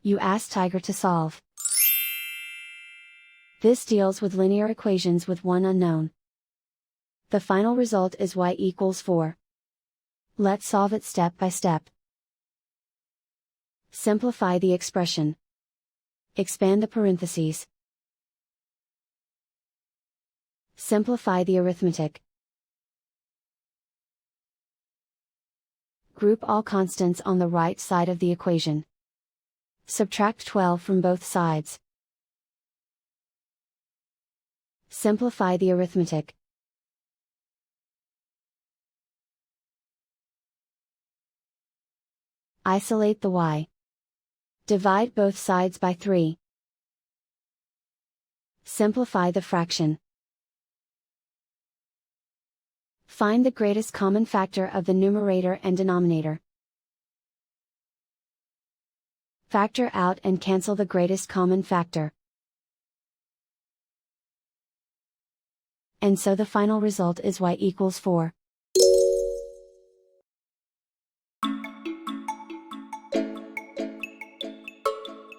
You ask Tiger to solve. This deals with linear equations with one unknown. The final result is y=4. Let's solve it step by step. Simplify the expression. Expand the parentheses. Simplify the arithmetic. Group all constants on the right side of the equation. Subtract 12 from both sides. Simplify the arithmetic. Isolate the y. Divide both sides by 3. Simplify the fraction. Find the greatest common factor of the numerator and denominator. Factor out and cancel the greatest common factor. And so the final result is y=4.